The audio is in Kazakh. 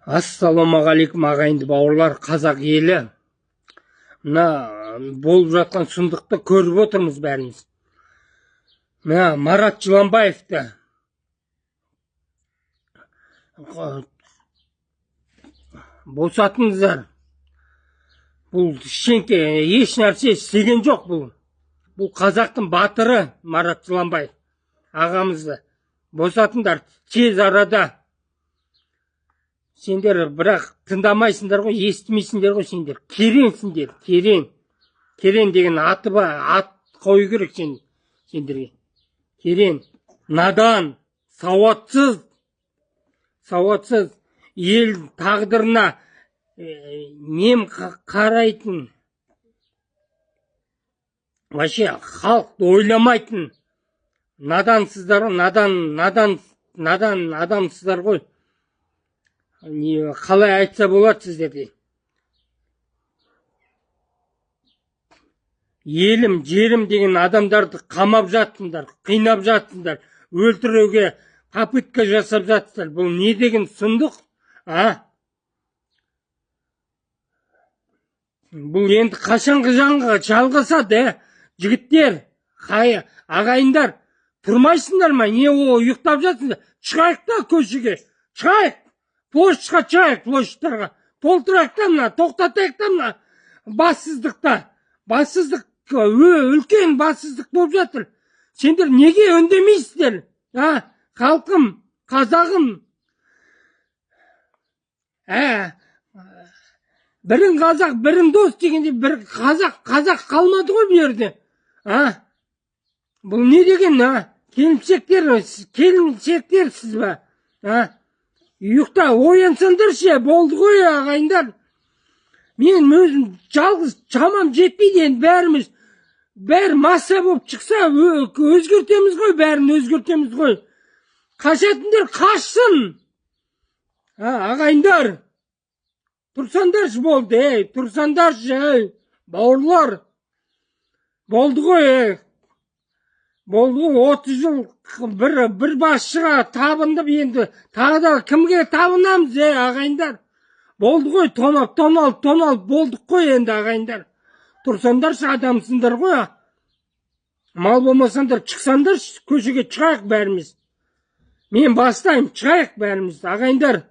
Ассалаумағалейкум ағайынды бауырлар, қазақ елі. Мына болып жатқан сұмдықты көріп отырмыз бәріміз. Мына Марат Жыланбаевты босатыңыздар. Бұл шенке еш нәрсе істеген жоқ. Бұл қазақтың батыры Марат Жыланбаев ағамызды босатыңдар тез арада. Сендер бірақ тыңдамайсыңдар ғой, естімейсіңдер ғой сендер. Керенсіңдер, керен деген аты бар, ат қою керек сендерге. Керен, надан, сауатсыз, ел тағдырына нем қарайтын, вообще халықты ойламайтын надансыздар, надан адамсыздар ғой. Қалай айтса болады сіздерде. Елім, жерім деген адамдарды қамап жаттыңдар, қинап жаттыңдар, өлтіруге попытка жасап жаттыңдар. Бұл не деген сұмдық? Бұл енді қашанғы жанға жалғасады, жігіттер, ағайындар, тұрмайсыңдар ма? Не ұйықтап жатсыңдар? Шығайық та көшеге, шығайық. Площадьқа шығайық, площадьтарға. Толтырайық та мына, тоқтатайық та мына бассыздықта. Бассыздық, үлкен бассыздық болып жатыр. Сендер неге үндемейсіздер? Халқым, қазағым. Бірін қазақ, бірін дос дегенде бір қазақ қалмады ғой бұл жерде. Бұл не деген, келімсектерсіз ба? Ұйықта оянсаңдар ше, болды ғой ағайындар. Мен өзім жалғыз шамам жетпейді, енді бәріміз, бәрі масса болып шықса, өзгертеміз ғой, бәрін өзгертеміз ғой. Қашатындар қашсын. Ағайындар, тұрсандаршы болды, тұрсандаршы, бауырлар. Болды ғой, 30 жыл бір басшыға табындып, енді тағы да кімге табынамыз, ағайындар? Болды ғой, тоналып болдық қой енді ағайындар. Тұрсандаршы, адамсыңдар ғой. Мал болмасандар, шықсандар, көшеге шығайық бәріміз. Мен бастайым, шығайық бәріміз, ағайындар.